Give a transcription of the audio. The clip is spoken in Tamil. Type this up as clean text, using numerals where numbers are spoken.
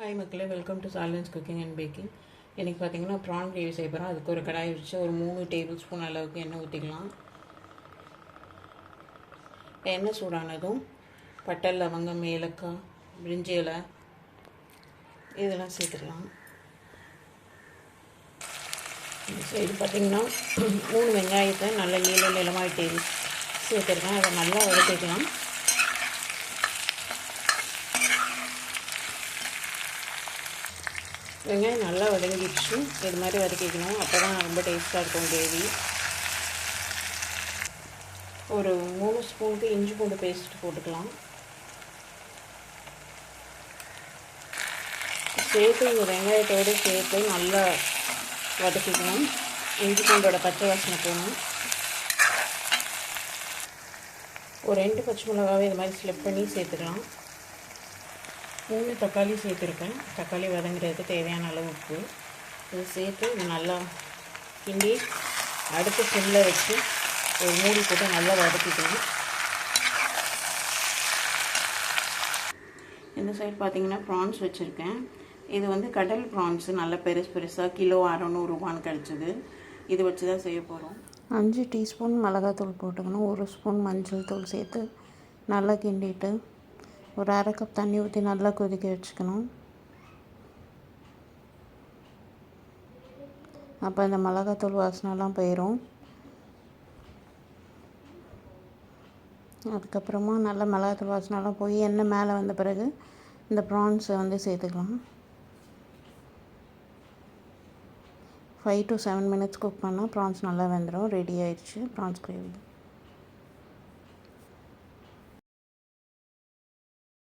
ஹாய் மக்களே, வெல்கம் டு சாலன்ஸ் குக்கிங் அண்ட் பேக்கிங். இன்றைக்கி பார்த்தீங்கன்னா ப்ரான் கிரேவி செய்ய போகிறோம். அதுக்கு ஒரு கடாய் வச்சு ஒரு 3 டேபிள் ஸ்பூன் அளவுக்கு எண்ணெய் ஊற்றிக்கலாம். எண்ணெய் சூடானதும் பட்டை, லவங்கம், ஏலக்காய், பிரிஞ்சி இலை இதெல்லாம் சேர்த்துக்கலாம். இந்த சைடு பார்த்திங்கன்னா 3 வெங்காயத்தை நல்ல நீளமாயிட்டு சேர்த்துருக்கேன். அதை நல்லா வதக்கிக்கலாம். வெங்காயம் நல்லா வதங்கிடுச்சு. இது மாதிரி வதக்கிக்கணும். அப்போ தான் ரொம்ப டேஸ்ட்டாக இருக்கும் கிரேவி. ஒரு 3 ஸ்பூனுக்கு இஞ்சி பூண்டு பேஸ்ட் போட்டுக்கலாம். சேர்த்து இந்த வெங்காயத்தோடு சேர்த்து நல்லா வதக்கிக்கணும். இஞ்சி பூண்டோட பச்சை வாசனை போகணும். ஒரு 2 பச்சை மிளகாவை இது மாதிரி ஸ்லிப் பண்ணி சேர்த்துக்கலாம். 3 தக்காளி சேர்த்துருக்கேன். தக்காளி வதங்குறதுக்கு தேவையான அளவு உப்பு இது சேர்த்து இது நல்லா கிண்டி அடுத்து சிம்மில் வச்சு ஒரு மூடி போட்டு நல்லா வதக்கிக்கணும். இந்த சைடு பார்த்திங்கன்னா ப்ரான்ஸ் வச்சுருக்கேன். இது வந்து கடல் ப்ரான்ஸு, நல்ல பெருசாக கிலோ 600 ரூபான்னு கிடச்சிது. இது வச்சு தான் செய்ய போகிறோம். 5 டீஸ்பூன் மிளகாத்தூள் போட்டுக்கணும். 1 ஸ்பூன் மஞ்சள் தூள் சேர்த்து நல்லா கிண்டிட்டு ஒரு 1/2 கப் தண்ணி ஊற்றி நல்லா கொதிக்க வச்சுக்கணும். அப்போ இந்த மிளகாத்தூள் வாசனைலாம் போயிடும். அதுக்கப்புறமா நல்லா மிளகாத்தூள் வாசனைலாம் போய் எண்ணெய் மேலே வந்த பிறகு இந்த ப்ரான்ஸை வந்து சேர்த்துக்கலாம். 5 to 7 மினிட்ஸ் குக் பண்ணால் ப்ரான்ஸ் நல்லா வெந்துடும். ரெடி ஆயிடுச்சு ப்ரான்ஸ் கிரேவி.